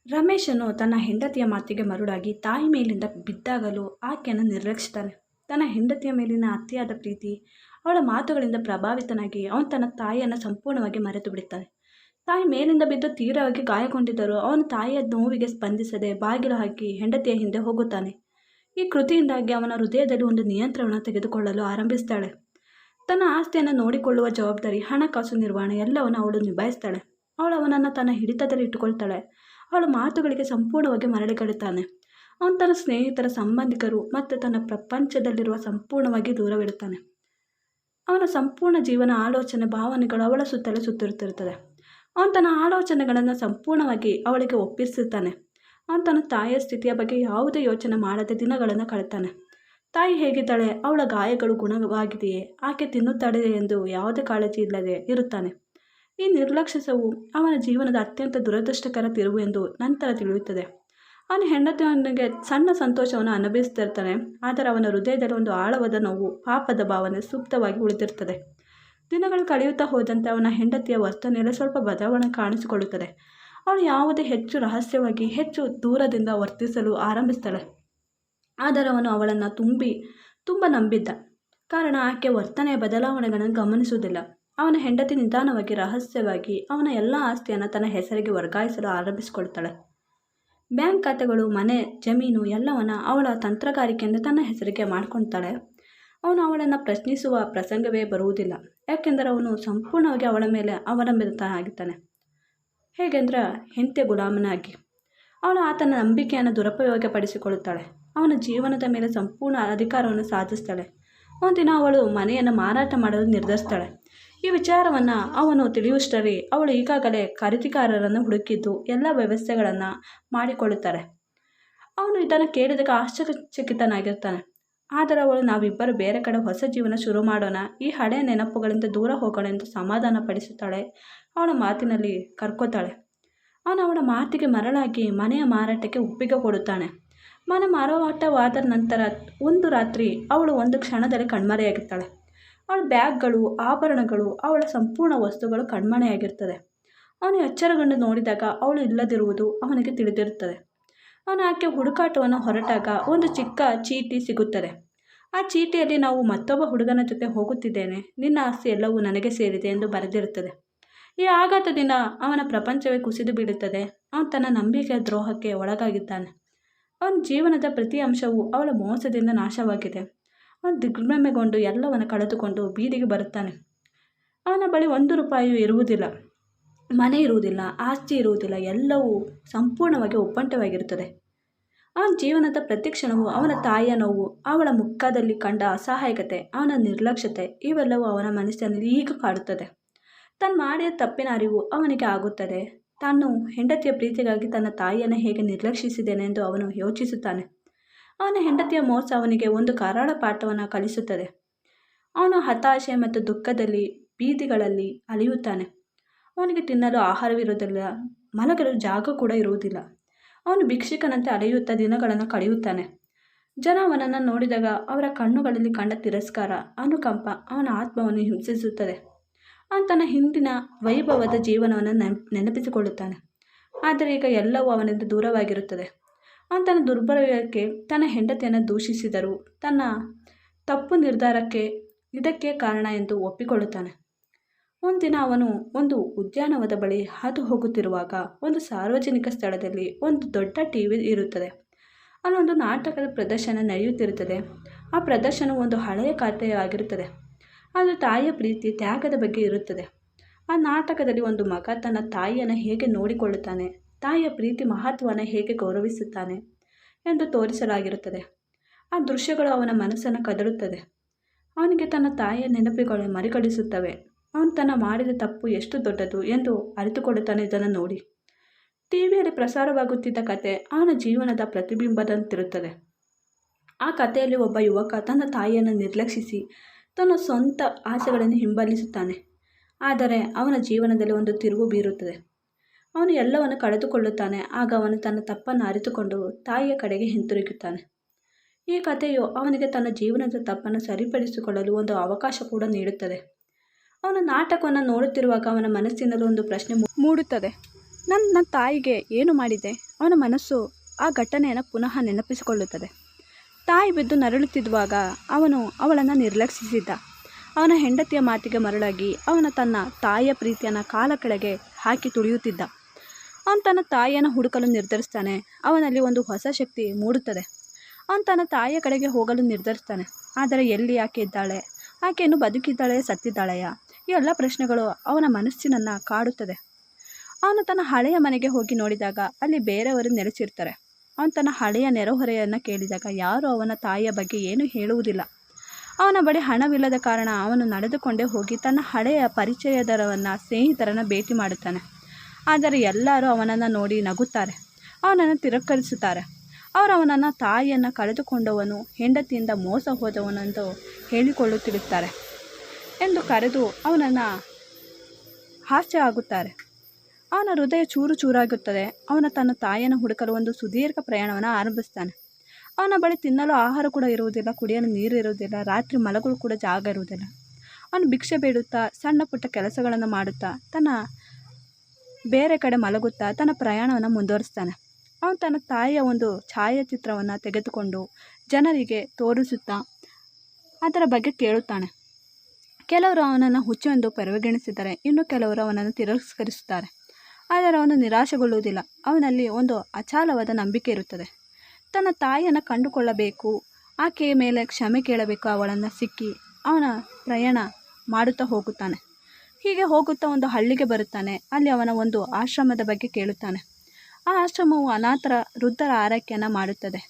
ರಮೇಶನು ತನ್ನ ಹೆಂಡತಿಯ ಮಾತಿಗೆ ಮರುಳಾಗಿ ತಾಯಿ ಮೇಲಿಂದ ಬಿದ್ದಾಗಲೂ ಆಕೆಯನ್ನು ನಿರ್ಲಕ್ಷಿಸ್ತಾನೆ. ತನ್ನ ಹೆಂಡತಿಯ ಮೇಲಿನ ಅತಿಯಾದ ಪ್ರೀತಿ, ಅವಳ ಮಾತುಗಳಿಂದ ಪ್ರಭಾವಿತನಾಗಿ ಅವನು ತನ್ನ ತಾಯಿಯನ್ನು ಸಂಪೂರ್ಣವಾಗಿ ಮರೆತು ಬಿಡುತ್ತಾನೆ. ತಾಯಿ ಮೇಲಿಂದ ಬಿದ್ದು ತೀವ್ರವಾಗಿ ಗಾಯಗೊಂಡಿದ್ದರೂ ಅವನು ತಾಯಿಯ ನೋವಿಗೆ ಸ್ಪಂದಿಸದೆ ಬಾಗಿಲು ಹಾಕಿ ಹೆಂಡತಿಯ ಹಿಂದೆ ಹೋಗುತ್ತಾನೆ. ಈ ಕೃತಿಯಿಂದಾಗಿ ಅವನ ಹೃದಯದಲ್ಲಿ ಒಂದು ನಿಯಂತ್ರಣ ತೆಗೆದುಕೊಳ್ಳಲು ಆರಂಭಿಸ್ತಾಳೆ. ತನ್ನ ಆಸ್ತಿಯನ್ನು ನೋಡಿಕೊಳ್ಳುವ ಜವಾಬ್ದಾರಿ, ಹಣಕಾಸು ನಿರ್ವಹಣೆ ಎಲ್ಲವನ್ನು ಅವಳು ನಿಭಾಯಿಸ್ತಾಳೆ. ಅವಳು ಅವನನ್ನು ತನ್ನ ಹಿಡಿತದಲ್ಲಿ ಇಟ್ಟುಕೊಳ್ತಾಳೆ. ಅವಳ ಮಾತುಗಳಿಗೆ ಸಂಪೂರ್ಣವಾಗಿ ಮರಳಿಕೊಳ್ಳುತ್ತಾನೆ. ಅವನು ತನ್ನ ಸ್ನೇಹಿತರ, ಸಂಬಂಧಿಕರು ಮತ್ತು ತನ್ನ ಪ್ರಪಂಚದಲ್ಲಿರುವ ಸಂಪೂರ್ಣವಾಗಿ ದೂರವಿಡುತ್ತಾನೆ. ಅವನ ಸಂಪೂರ್ಣ ಜೀವನ, ಆಲೋಚನೆ, ಭಾವನೆಗಳು ಅವಳ ಸುತ್ತಲೇ ಸುತ್ತಿರುತ್ತಿರುತ್ತದೆ. ಅವನು ತನ್ನ ಆಲೋಚನೆಗಳನ್ನು ಸಂಪೂರ್ಣವಾಗಿ ಅವಳಿಗೆ ಒಪ್ಪಿಸುತ್ತಾನೆ. ಅವನು ತನ್ನ ತಾಯಿಯ ಸ್ಥಿತಿಯ ಬಗ್ಗೆ ಯಾವುದೇ ಯೋಚನೆ ಮಾಡದೆ ದಿನಗಳನ್ನು ಕಳೆತಾನೆ. ತಾಯಿ ಹೇಗಿದ್ದಾಳೆ, ಅವಳ ಗಾಯಗಳು ಗುಣವಾಗಿದೆಯೇ, ಆಕೆ ತಿನ್ನುತ್ತಾಳೆ ಎಂದು ಯಾವುದೇ ಕಾಳಜಿ ಇಲ್ಲದೆ ಇರುತ್ತಾನೆ. ಈ ನಿರ್ಲಕ್ಷ್ಯವು ಅವನ ಜೀವನದ ಅತ್ಯಂತ ದುರದೃಷ್ಟಕರ ತಿರುವು ಎಂದು ನಂತರ ತಿಳಿಯುತ್ತದೆ. ಅವನ ಹೆಂಡತಿಯೊಂದಿಗೆ ಸಣ್ಣ ಸಂತೋಷವನ್ನು ಅನುಭವಿಸುತ್ತಿರ್ತಾನೆ, ಆದರೆ ಅವನ ಹೃದಯದಲ್ಲಿ ಒಂದು ಆಳವಾದ ನೋವು, ಪಾಪದ ಭಾವನೆ ಸುಪ್ತವಾಗಿ ಉಳಿದಿರುತ್ತದೆ. ದಿನಗಳು ಕಳೆಯುತ್ತಾ ಹೋದಂತೆ ಅವನ ಹೆಂಡತಿಯ ವರ್ತನೆಯಲ್ಲಿ ಸ್ವಲ್ಪ ಬದಲಾವಣೆ ಕಾಣಿಸಿಕೊಳ್ಳುತ್ತದೆ. ಅವಳು ಯಾವುದೇ ಹೆಚ್ಚು ರಹಸ್ಯವಾಗಿ, ಹೆಚ್ಚು ದೂರದಿಂದ ವರ್ತಿಸಲು ಆರಂಭಿಸ್ತಾಳೆ. ಆದರೆ ಅವನು ಅವಳನ್ನು ತುಂಬ ನಂಬಿದ್ದ ಕಾರಣ ಆಕೆ ವರ್ತನೆಯ ಬದಲಾವಣೆಗಳನ್ನು ಗಮನಿಸುವುದಿಲ್ಲ. ಅವನ ಹೆಂಡತಿ ನಿಧಾನವಾಗಿ, ರಹಸ್ಯವಾಗಿ ಅವನ ಎಲ್ಲ ಆಸ್ತಿಯನ್ನು ತನ್ನ ಹೆಸರಿಗೆ ವರ್ಗಾಯಿಸಲು ಆರಂಭಿಸಿಕೊಳ್ತಾಳೆ. ಬ್ಯಾಂಕ್ ಖಾತೆಗಳು, ಮನೆ, ಜಮೀನು ಎಲ್ಲವನ್ನು ಅವಳ ತಂತ್ರಗಾರಿಕೆಯಿಂದ ತನ್ನ ಹೆಸರಿಗೆ ಮಾಡಿಕೊಳ್ತಾಳೆ. ಅವನು ಅವಳನ್ನು ಪ್ರಶ್ನಿಸುವ ಪ್ರಸಂಗವೇ ಬರುವುದಿಲ್ಲ, ಯಾಕೆಂದರೆ ಅವನು ಸಂಪೂರ್ಣವಾಗಿ ಅವಳ ಮೇಲೆ ಅವಲಂಬಿತನಾಗಿದ್ದಾನೆ. ಹೇಗೆಂದರೆ ಹೆಂಡತಿಯ ಗುಲಾಮನಾಗಿ ಅವಳು ಆತನ ನಂಬಿಕೆಯನ್ನು ದುರುಪಯೋಗಪಡಿಸಿಕೊಳ್ಳುತ್ತಾಳೆ. ಅವನ ಜೀವನದ ಮೇಲೆ ಸಂಪೂರ್ಣ ಅಧಿಕಾರವನ್ನು ಸಾಧಿಸ್ತಾಳೆ. ಒಂದಿನ ಅವಳು ಮನೆಯನ್ನು ಮಾರಾಟ ಮಾಡಲು ನಿರ್ಧರಿಸ್ತಾಳೆ. ಈ ವಿಚಾರವನ್ನು ಅವನು ತಿಳಿಯುವಷ್ಟರಲ್ಲಿ ಅವಳು ಈಗಾಗಲೇ ಖರೀದಿಗಾರರನ್ನು ಹುಡುಕಿದ್ದು ಎಲ್ಲ ವ್ಯವಸ್ಥೆಗಳನ್ನು ಮಾಡಿಕೊಳ್ಳುತ್ತಾರೆ. ಅವನು ಇದನ್ನು ಕೇಳಿದಾಗ ಆಶ್ಚರ್ಯಚಕಿತನಾಗಿರ್ತಾನೆ. ಆದರೆ ಅವಳು, ನಾವಿಬ್ಬರು ಬೇರೆ ಕಡೆ ಹೊಸ ಜೀವನ ಶುರು ಮಾಡೋಣ, ಈ ಹಳೆಯ ನೆನಪುಗಳಿಂದ ದೂರ ಹೋಗೋಣ ಎಂದು ಸಮಾಧಾನ ಪಡಿಸುತ್ತಾಳೆ. ಅವಳ ಮಾತಿನಲ್ಲಿ ಕರ್ಕೋತಾಳೆ. ಅವನು ಅವಳ ಮಾತಿಗೆ ಮರಳಾಗಿ ಮನೆಯ ಮಾರಾಟಕ್ಕೆ ಒಪ್ಪಿಗೆ ಕೊಡುತ್ತಾನೆ. ಮನೆ ಮಾರಾಟವಾದ ನಂತರ ಒಂದು ರಾತ್ರಿ ಅವಳು ಒಂದು ಕ್ಷಣದಲ್ಲಿ ಕಣ್ಮರೆಯಾಗಿರ್ತಾಳೆ. ಅವಳ ಬ್ಯಾಗ್ಗಳು, ಆಭರಣಗಳು, ಅವಳ ಸಂಪೂರ್ಣ ವಸ್ತುಗಳು ಕಣ್ಮರೆಯಾಗಿರ್ತದೆ. ಅವನು ಎಚ್ಚರಗೊಂಡು ನೋಡಿದಾಗ ಅವಳು ಇಲ್ಲದಿರುವುದು ಅವನಿಗೆ ತಿಳಿದಿರುತ್ತದೆ. ಅವನು ಆಕೆ ಹುಡುಕಾಟವನ್ನು ಹೊರಟಾಗ ಒಂದು ಚಿಕ್ಕ ಚೀಟಿ ಸಿಗುತ್ತದೆ. ಆ ಚೀಟಿಯಲ್ಲಿ, ನಾವು ಮತ್ತೊಬ್ಬ ಹುಡುಗನ ಜೊತೆ ಹೋಗುತ್ತಿದ್ದೇನೆ, ನಿನ್ನ ಆಸ್ತಿ ಎಲ್ಲವೂ ನನಗೆ ಸೇರಿದೆ ಎಂದು ಬರೆದಿರುತ್ತದೆ. ಈ ಆಘಾತದಿಂದ ಅವನ ಪ್ರಪಂಚವೇ ಕುಸಿದು ಬೀಳುತ್ತದೆ. ಅವನು ತನ್ನ ನಂಬಿಕೆಯ ದ್ರೋಹಕ್ಕೆ ಒಳಗಾಗಿದ್ದಾನೆ. ಅವನ ಜೀವನದ ಪ್ರತಿ ಅಂಶವೂ ಅವಳ ಮೋಸದಿಂದ ನಾಶವಾಗಿದೆ. ಅವನು ದಿಗ್ಭ್ರಮೆಗೊಂಡು ಎಲ್ಲವನ್ನು ಕಳೆದುಕೊಂಡು ಬೀದಿಗೆ ಬರುತ್ತಾನೆ. ಅವನ ಬಳಿ 1 ರೂಪಾಯಿಯೂ ಇರುವುದಿಲ್ಲ, ಮನೆ ಇರುವುದಿಲ್ಲ, ಆಸ್ತಿ ಇರುವುದಿಲ್ಲ, ಎಲ್ಲವೂ ಸಂಪೂರ್ಣವಾಗಿ ಒಬ್ಬಂಟವಾಗಿರುತ್ತದೆ. ಅವನ ಜೀವನದ ಪ್ರತಿ ಕ್ಷಣವೂ ಅವನ ತಾಯಿಯ ನೋವು, ಅವಳ ಮುಖದಲ್ಲಿ ಕಂಡ ಅಸಹಾಯಕತೆ, ಅವನ ನಿರ್ಲಕ್ಷ್ಯತೆ ಇವೆಲ್ಲವೂ ಅವನ ಮನಸ್ಸಿನಲ್ಲಿ ಈಗ ಕಾಡುತ್ತದೆ. ತಾನು ಮಾಡಿದ ತಪ್ಪಿನ ಅರಿವು ಅವನಿಗೆ ಆಗುತ್ತದೆ. ತಾನು ಹೆಂಡತಿಯ ಪ್ರೀತಿಗಾಗಿ ತನ್ನ ತಾಯಿಯನ್ನು ಹೇಗೆ ನಿರ್ಲಕ್ಷಿಸಿದ್ದೇನೆ ಎಂದು ಅವನು ಯೋಚಿಸುತ್ತಾನೆ. ಅವನ ಹೆಂಡತಿಯ ಮೋಸ ಅವನಿಗೆ ಒಂದು ಕರಾಳ ಪಾಠವನ್ನು ಕಲಿಸುತ್ತದೆ. ಅವನು ಹತಾಶೆ ಮತ್ತು ದುಃಖದಲ್ಲಿ ಬೀದಿಗಳಲ್ಲಿ ಅಲಿಯುತ್ತಾನೆ. ಅವನಿಗೆ ತಿನ್ನಲು ಆಹಾರವಿರುವುದಿಲ್ಲ, ಮಲಗಲು ಜಾಗ ಕೂಡ ಇರುವುದಿಲ್ಲ. ಅವನು ಭಿಕ್ಷುಕನಂತೆ ಅಲೆಯುತ್ತಾ ದಿನಗಳನ್ನು ಕಳೆಯುತ್ತಾನೆ. ಜನ ಅವನನ್ನು ನೋಡಿದಾಗ ಅವರ ಕಣ್ಣುಗಳಲ್ಲಿ ಕಂಡ ತಿರಸ್ಕಾರ, ಅನುಕಂಪ ಅವನ ಆತ್ಮವನ್ನು ಹಿಂಸಿಸುತ್ತದೆ. ಅವನು ತನ್ನ ಹಿಂದಿನ ವೈಭವದ ಜೀವನವನ್ನು ನೆನಪಿಸಿಕೊಳ್ಳುತ್ತಾನೆ. ಆದರೆ ಈಗ ಎಲ್ಲವೂ ಅವನಿಂದ ದೂರವಾಗಿರುತ್ತದೆ. ಅವನು ತನ್ನ ದುರ್ಬಲಕ್ಕೆ, ತನ್ನ ಹೆಂಡತಿಯನ್ನು ದೂಷಿಸಿದರೂ ತನ್ನ ತಪ್ಪು ನಿರ್ಧಾರಕ್ಕೆ ಇದಕ್ಕೆ ಕಾರಣ ಎಂದು ಒಪ್ಪಿಕೊಳ್ಳುತ್ತಾನೆ. ಒಂದಿನ ಅವನು ಒಂದು ಉದ್ಯಾನವನದ ಬಳಿ ಹಾದು ಹೋಗುತ್ತಿರುವಾಗ ಒಂದು ಸಾರ್ವಜನಿಕ ಸ್ಥಳದಲ್ಲಿ ಒಂದು ದೊಡ್ಡ ಟಿವಿ ಇರುತ್ತದೆ. ಅಲ್ಲೊಂದು ನಾಟಕದ ಪ್ರದರ್ಶನ ನಡೆಯುತ್ತಿರುತ್ತದೆ. ಆ ಪ್ರದರ್ಶನವು ಒಂದು ಹಳೆಯ ಕಥೆಯಾಗಿರುತ್ತದೆ. ಅದು ತಾಯಿಯ ಪ್ರೀತಿ, ತ್ಯಾಗದ ಬಗ್ಗೆ ಇರುತ್ತದೆ. ಆ ನಾಟಕದಲ್ಲಿ ಒಂದು ಮಗ ತನ್ನ ತಾಯಿಯನ್ನು ಹೇಗೆ ನೋಡಿಕೊಳ್ಳುತ್ತಾನೆ, ತಾಯಿಯ ಪ್ರೀತಿ ಮಹತ್ವವನ್ನು ಹೇಗೆ ಗೌರವಿಸುತ್ತಾನೆ ಎಂದು ತೋರಿಸಲಾಗಿರುತ್ತದೆ. ಆ ದೃಶ್ಯಗಳು ಅವನ ಮನಸ್ಸನ್ನು ಕದಡುತ್ತದೆ. ಅವನಿಗೆ ತನ್ನ ತಾಯಿಯ ನೆನಪುಗಳು ಮರುಕಳಿಸುತ್ತವೆ. ಅವನು ತನ್ನ ಮಾಡಿದ ತಪ್ಪು ಎಷ್ಟು ದೊಡ್ಡದು ಎಂದು ಅರಿತುಕೊಳ್ಳುತ್ತಾನೆ. ಇದನ್ನು ನೋಡಿ ಟಿವಿಯಲ್ಲಿ ಪ್ರಸಾರವಾಗುತ್ತಿದ್ದ ಕತೆ ಅವನ ಜೀವನದ ಪ್ರತಿಬಿಂಬದಂತಿರುತ್ತದೆ. ಆ ಕಥೆಯಲ್ಲಿ ಒಬ್ಬ ಯುವಕ ತನ್ನ ತಾಯಿಯನ್ನು ನಿರ್ಲಕ್ಷಿಸಿ ತನ್ನ ಸ್ವಂತ ಆಸೆಗಳನ್ನು ಹಿಂಬಾಲಿಸುತ್ತಾನೆ. ಆದರೆ ಅವನ ಜೀವನದಲ್ಲಿ ಒಂದು ತಿರುವು ಬೀರುತ್ತದೆ. ಅವನು ಎಲ್ಲವನ್ನು ಕಳೆದುಕೊಳ್ಳುತ್ತಾನೆ. ಆಗ ಅವನು ತನ್ನ ತಪ್ಪನ್ನು ಅರಿತುಕೊಂಡು ತಾಯಿಯ ಕಡೆಗೆ ಹಿಂತಿರುಗುತ್ತಾನೆ. ಈ ಕಥೆಯು ಅವನಿಗೆ ತನ್ನ ಜೀವನದ ತಪ್ಪನ್ನು ಸರಿಪಡಿಸಿಕೊಳ್ಳಲು ಒಂದು ಅವಕಾಶ ಕೂಡ ನೀಡುತ್ತದೆ. ಅವನ ನಾಟಕವನ್ನು ನೋಡುತ್ತಿರುವಾಗ ಅವನ ಮನಸ್ಸಿನಲ್ಲಿ ಒಂದು ಪ್ರಶ್ನೆ ಮೂಡುತ್ತದೆ. ನನ್ನ ತಾಯಿಗೆ ಏನು ಮಾಡಿದೆ? ಅವನ ಮನಸ್ಸು ಆ ಘಟನೆಯನ್ನು ಪುನಃ ನೆನಪಿಸಿಕೊಳ್ಳುತ್ತದೆ. ತಾಯಿ ಬಿದ್ದು ನರಳುತ್ತಿದ್ದಾಗ ಅವನು ಅವಳನ್ನು ನಿರ್ಲಕ್ಷಿಸಿದ್ದ. ಅವನ ಹೆಂಡತಿಯ ಮಾತಿಗೆ ಮರಳಾಗಿ ಅವನ ತನ್ನ ತಾಯಿಯ ಪ್ರೀತಿಯನ್ನು ಕಾಲ ಕೆಳಗೆ ಹಾಕಿ ತುಳಿಯುತ್ತಿದ್ದ. ಅವನು ತನ್ನ ತಾಯಿಯನ್ನು ಹುಡುಕಲು ನಿರ್ಧರಿಸ್ತಾನೆ. ಅವನಲ್ಲಿ ಒಂದು ಹೊಸ ಶಕ್ತಿ ಮೂಡುತ್ತದೆ. ಅವನು ತನ್ನ ತಾಯಿಯ ಕಡೆಗೆ ಹೋಗಲು ನಿರ್ಧರಿಸ್ತಾನೆ. ಆದರೆ ಎಲ್ಲಿ ಆಕೆ ಇದ್ದಾಳೆ? ಆಕೆಯನ್ನು ಬದುಕಿದ್ದಾಳೆ, ಸತ್ತಿದ್ದಾಳೆಯ? ಈ ಎಲ್ಲ ಪ್ರಶ್ನೆಗಳು ಅವನ ಮನಸ್ಸಿನನ್ನು ಕಾಡುತ್ತದೆ. ಅವನು ತನ್ನ ಹಳೆಯ ಮನೆಗೆ ಹೋಗಿ ನೋಡಿದಾಗ ಅಲ್ಲಿ ಬೇರೆಯವರು ನೆಲೆಸಿರ್ತಾರೆ. ಅವನು ತನ್ನ ಹಳೆಯ ನೆರೆಹೊರೆಯನ್ನು ಕೇಳಿದಾಗ ಯಾರೂ ಅವನ ತಾಯಿಯ ಬಗ್ಗೆ ಏನೂ ಹೇಳುವುದಿಲ್ಲ. ಅವನ ಬಳಿ ಹಣವಿಲ್ಲದ ಕಾರಣ ಅವನು ನಡೆದುಕೊಂಡೇ ಹೋಗಿ ತನ್ನ ಹಳೆಯ ಪರಿಚಯದವರನ್ನು, ಸ್ನೇಹಿತರನ್ನು ಭೇಟಿ ಮಾಡುತ್ತಾನೆ. ಆದರೆ ಎಲ್ಲರೂ ಅವನನ್ನು ನೋಡಿ ನಗುತ್ತಾರೆ, ಅವನನ್ನು ತಿರಸ್ಕರಿಸುತ್ತಾರೆ. ಅವರು ಅವನನ್ನು ತಾಯಿಯನ್ನು ಕಳೆದುಕೊಂಡವನು, ಹೆಂಡತಿಯಿಂದ ಮೋಸ ಹೋದವನೆಂದು ಹೇಳಿಕೊಳ್ಳುತ್ತಿರುತ್ತಾರೆ ಎಂದು ಕರೆದು ಅವನನ್ನು ಹಾಸ್ಯ ಆಗುತ್ತಾರೆ. ಅವನ ಹೃದಯ ಚೂರು ಚೂರಾಗುತ್ತದೆ. ಅವನು ತನ್ನ ತಾಯಿಯನ್ನು ಹುಡುಕಲು ಒಂದು ಸುದೀರ್ಘ ಪ್ರಯಾಣವನ್ನು ಆರಂಭಿಸ್ತಾನೆ. ಅವನ ಬಳಿ ತಿನ್ನಲು ಆಹಾರ ಕೂಡ ಇರುವುದಿಲ್ಲ, ಕುಡಿಯಲು ನೀರು ಇರುವುದಿಲ್ಲ, ರಾತ್ರಿ ಮಲಗಲು ಕೂಡ ಜಾಗ ಇರುವುದಿಲ್ಲ. ಅವನು ಭಿಕ್ಷೆ ಬೇಡುತ್ತಾ, ಸಣ್ಣ ಪುಟ್ಟ ಕೆಲಸಗಳನ್ನು ಮಾಡುತ್ತಾ, ಬೇರೆ ಕಡೆ ಮಲಗುತ್ತಾ ತನ್ನ ಪ್ರಯಾಣವನ್ನು ಮುಂದುವರಿಸ್ತಾನೆ. ಅವನು ತನ್ನ ತಾಯಿಯ ಒಂದು ಛಾಯಾಚಿತ್ರವನ್ನು ತೆಗೆದುಕೊಂಡು ಜನರಿಗೆ ತೋರಿಸುತ್ತಾ ಅದರ ಬಗ್ಗೆ ಕೇಳುತ್ತಾನೆ. ಕೆಲವರು ಅವನನ್ನು ಹುಚ್ಚೆಂದು ಪರಿಗಣಿಸಿದ್ದಾರೆ, ಇನ್ನು ಕೆಲವರು ಅವನನ್ನು ತಿರಸ್ಕರಿಸುತ್ತಾರೆ. ಆದರೆ ಅವನು ನಿರಾಶೆಗೊಳ್ಳುವುದಿಲ್ಲ. ಅವನಲ್ಲಿ ಒಂದು ಅಚಲವಾದ ನಂಬಿಕೆ ಇರುತ್ತದೆ. ತನ್ನ ತಾಯಿಯನ್ನು ಕಂಡುಕೊಳ್ಳಬೇಕು, ಆಕೆಯ ಮೇಲೆ ಕ್ಷಮೆ ಕೇಳಬೇಕು. ಅವಳನ್ನು ಸಿಕ್ಕಿ ಅವನ ಪ್ರಯಾಣ ಮಾಡುತ್ತಾ ಹೋಗುತ್ತಾನೆ. ಹೀಗೆ ಹೋಗುತ್ತಾ ಒಂದು ಹಳ್ಳಿಗೆ ಬರುತ್ತಾನೆ. ಅಲ್ಲಿ ಅವನ ಒಂದು ಆಶ್ರಮದ ಬಗ್ಗೆ ಕೇಳುತ್ತಾನೆ. ಆ ಆಶ್ರಮವು ಅನಾಥರ, ವೃದ್ಧರ ಆರೈಕೆಯನ್ನು ಮಾಡುತ್ತದೆ.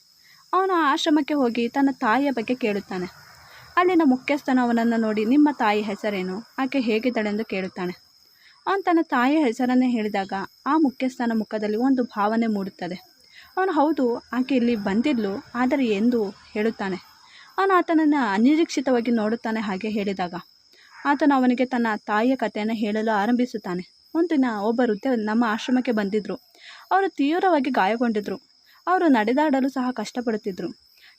ಅವನು ಆ ಆಶ್ರಮಕ್ಕೆ ಹೋಗಿ ತನ್ನ ತಾಯಿಯ ಬಗ್ಗೆ ಕೇಳುತ್ತಾನೆ. ಅಲ್ಲಿನ ಮುಖ್ಯಸ್ಥನು ಅವನನ್ನು ನೋಡಿ, ನಿಮ್ಮ ತಾಯಿ ಹೆಸರೇನು, ಆಕೆ ಹೇಗಿದ್ದಾಳೆಂದು ಕೇಳುತ್ತಾನೆ. ಅವನು ತನ್ನ ತಾಯಿಯ ಹೆಸರನ್ನೇ ಹೇಳಿದಾಗ ಆ ಮುಖ್ಯಸ್ಥನ ಮುಖದಲ್ಲಿ ಒಂದು ಭಾವನೆ ಮೂಡುತ್ತದೆ. ಅವನು ಹೌದು, ಆಕೆ ಇಲ್ಲಿ ಬಂದಿದ್ಲು, ಆದರೆ ಎಂದು ಹೇಳುತ್ತಾನೆ. ಅವನು ಆತನನ್ನು ಅನಿರೀಕ್ಷಿತವಾಗಿ ನೋಡುತ್ತಾನೆ. ಹಾಗೆ ಹೇಳಿದಾಗ ಆತನು ಅವನಿಗೆ ತನ್ನ ತಾಯಿಯ ಕಥೆಯನ್ನು ಹೇಳಲು ಆರಂಭಿಸುತ್ತಾನೆ. ಒಂದಿನ ಒಬ್ಬ ವೃದ್ಧೆ ನಮ್ಮ ಆಶ್ರಮಕ್ಕೆ ಬಂದಿದ್ದರು. ಅವರು ತೀವ್ರವಾಗಿ ಗಾಯಗೊಂಡಿದ್ದರು. ಅವರು ನಡೆದಾಡಲು ಸಹ ಕಷ್ಟಪಡುತ್ತಿದ್ದರು.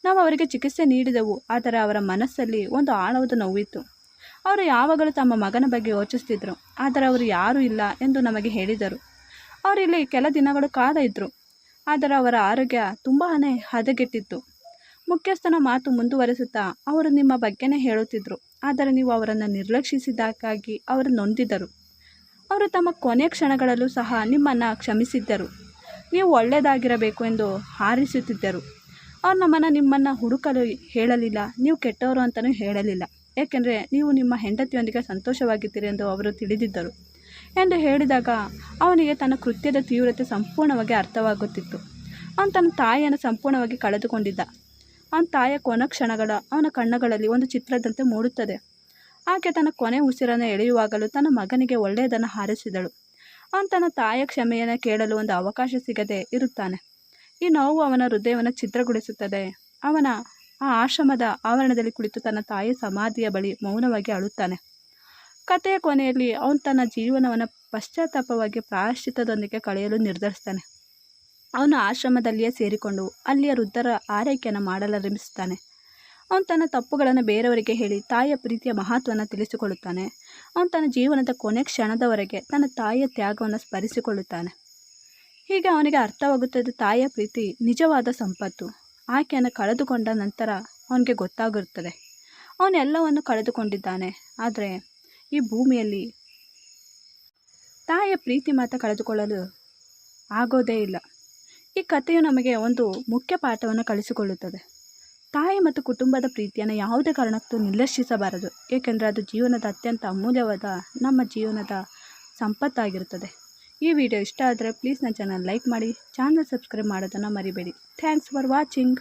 ನಾವು ಅವರಿಗೆ ಚಿಕಿತ್ಸೆ ನೀಡಿದೆವು, ಆದರೆ ಅವರ ಮನಸ್ಸಲ್ಲಿ ಒಂದು ಆಳವಾದ ನೋವಿತ್ತು. ಅವರು ಯಾವಾಗಲೂ ತಮ್ಮ ಮಗನ ಬಗ್ಗೆ ಯೋಚಿಸ್ತಿದ್ರು, ಆದರೆ ಅವರು ಯಾರೂ ಇಲ್ಲ ಎಂದು ನಮಗೆ ಹೇಳಿದರು. ಅವರು ಇಲ್ಲಿ ಕೆಲ ದಿನಗಳು ಕಾಲ ಇದ್ದರು, ಆದರೆ ಅವರ ಆರೋಗ್ಯ ತುಂಬಾ ಹದಗೆಟ್ಟಿತ್ತು. ಮುಖ್ಯಸ್ಥನ ಮಾತು ಮುಂದುವರಿಸುತ್ತಾ, ಅವರು ನಿಮ್ಮ ಬಗ್ಗೆನೇ ಹೇಳುತ್ತಿದ್ದರು, ಆದರೆ ನೀವು ಅವರನ್ನು ನಿರ್ಲಕ್ಷಿಸಿದ್ದಕ್ಕಾಗಿ ಅವರು ನೊಂದಿದ್ದರು. ಅವರು ತಮ್ಮ ಕೊನೆಯ ಕ್ಷಣಗಳಲ್ಲೂ ಸಹ ನಿಮ್ಮನ್ನು ಕ್ಷಮಿಸಿದ್ದರು. ನೀವು ಒಳ್ಳೆಯದಾಗಿರಬೇಕು ಎಂದು ಹಾರೈಸುತ್ತಿದ್ದರು. ಅವರು ನಿಮ್ಮನ್ನು ಹುಡುಕಲು ಹೇಳಲಿಲ್ಲ, ನೀವು ಕೆಟ್ಟವರು ಅಂತಲೂ ಹೇಳಲಿಲ್ಲ, ಏಕೆಂದರೆ ನೀವು ನಿಮ್ಮ ಹೆಂಡತಿಯೊಂದಿಗೆ ಸಂತೋಷವಾಗಿದ್ದೀರಿ ಎಂದು ಅವರು ತಿಳಿದಿದ್ದರು ಎಂದು ಹೇಳಿದಾಗ ಅವನಿಗೆ ತನ್ನ ಕೃತ್ಯದ ತೀವ್ರತೆ ಸಂಪೂರ್ಣವಾಗಿ ಅರ್ಥವಾಗುತ್ತಿತ್ತು. ಅವನು ತನ್ನ ತಾಯಿಯನ್ನು ಸಂಪೂರ್ಣವಾಗಿ ಕಳೆದುಕೊಂಡಿದ್ದ. ಅವನ ತಾಯಿಯ ಕೊನೆ ಕ್ಷಣಗಳ ಅವನ ಕಣ್ಣುಗಳಲ್ಲಿ ಒಂದು ಚಿತ್ರದಂತೆ ಮೂಡುತ್ತದೆ. ಆಕೆ ತನ್ನ ಕೊನೆ ಉಸಿರನ್ನು ಎಳೆಯುವಾಗಲೂ ತನ್ನ ಮಗನಿಗೆ ಒಳ್ಳೆಯದನ್ನು ಹಾರೈಸಿದಳು. ಅವನು ತನ್ನ ತಾಯಿಯ ಕ್ಷಮೆಯನ್ನು ಕೇಳಲು ಒಂದು ಅವಕಾಶ ಸಿಗದೆ ಇರುತ್ತಾನೆ. ಈ ನೋವು ಅವನ ಹೃದಯವನ್ನು ಛಿದ್ರಗೊಳಿಸುತ್ತದೆ. ಅವನ ಆ ಆಶ್ರಮದ ಆವರಣದಲ್ಲಿ ಕುಳಿತು ತನ್ನ ತಾಯಿಯ ಸಮಾಧಿಯ ಬಳಿ ಮೌನವಾಗಿ ಅಳುತ್ತಾನೆ. ಕಥೆಯ ಕೊನೆಯಲ್ಲಿ ಅವನು ತನ್ನ ಜೀವನವನ್ನು ಪಶ್ಚಾತ್ತಾಪವಾಗಿ ಪ್ರಾಯಶ್ಚಿತ್ತದೊಂದಿಗೆ ಕಳೆಯಲು ನಿರ್ಧರಿಸ್ತಾನೆ. ಅವನು ಆಶ್ರಮದಲ್ಲಿಯೇ ಸೇರಿಕೊಂಡು ಅಲ್ಲಿಯ ವೃದ್ಧರ ಆರೈಕೆಯನ್ನು ಮಾಡಲಾರಂಭಿಸುತ್ತಾನೆ. ಅವನು ತನ್ನ ತಪ್ಪುಗಳನ್ನು ಬೇರೆಯವರಿಗೆ ಹೇಳಿ ತಾಯಿಯ ಪ್ರೀತಿಯ ಮಹತ್ವವನ್ನು ತಿಳಿಸಿಕೊಳ್ಳುತ್ತಾನೆ. ಅವನು ತನ್ನ ಜೀವನದ ಕೊನೆ ಕ್ಷಣದವರೆಗೆ ತನ್ನ ತಾಯಿಯ ತ್ಯಾಗವನ್ನು ಸ್ಮರಿಸಿಕೊಳ್ಳುತ್ತಾನೆ. ಹೀಗೆ ಅವನಿಗೆ ಅರ್ಥವಾಗುತ್ತದೆ, ತಾಯಿಯ ಪ್ರೀತಿ ನಿಜವಾದ ಸಂಪತ್ತು. ಆಕೆಯನ್ನು ಕಳೆದುಕೊಂಡ ನಂತರ ಅವನಿಗೆ ಗೊತ್ತಾಗಿರುತ್ತದೆ, ಅವನೆಲ್ಲವನ್ನು ಕಳೆದುಕೊಂಡಿದ್ದಾನೆ. ಆದರೆ ಈ ಭೂಮಿಯಲ್ಲಿ ತಾಯಿಯ ಪ್ರೀತಿ ಮಾತ್ರ ಕಳೆದುಕೊಳ್ಳಲು ಆಗೋದೇ ಇಲ್ಲ. ಈ ಕಥೆಯು ನಮಗೆ ಒಂದು ಮುಖ್ಯ ಪಾಠವನ್ನು ಕಲಿಸಿಕೊಳ್ಳುತ್ತದೆ. ತಾಯಿ ಮತ್ತು ಕುಟುಂಬದ ಪ್ರೀತಿಯನ್ನು ಯಾವುದೇ ಕಾರಣಕ್ಕೂ ನಿರ್ಲಕ್ಷಿಸಬಾರದು, ಏಕೆಂದರೆ ಅದು ಜೀವನದ ಅತ್ಯಂತ ಅಮೂಲ್ಯವಾದ ನಮ್ಮ ಜೀವನದ ಸಂಪತ್ತಾಗಿರುತ್ತದೆ. ಈ ವಿಡಿಯೋ ಇಷ್ಟ ಆದರೆ ಪ್ಲೀಸ್ ನನ್ನ ಚಾನಲ್ ಲೈಕ್ ಮಾಡಿ, ಚಾನಲ್ ಸಬ್ಸ್ಕ್ರೈಬ್ ಮಾಡೋದನ್ನು ಮರಿಬೇಡಿ. Thanks for watching.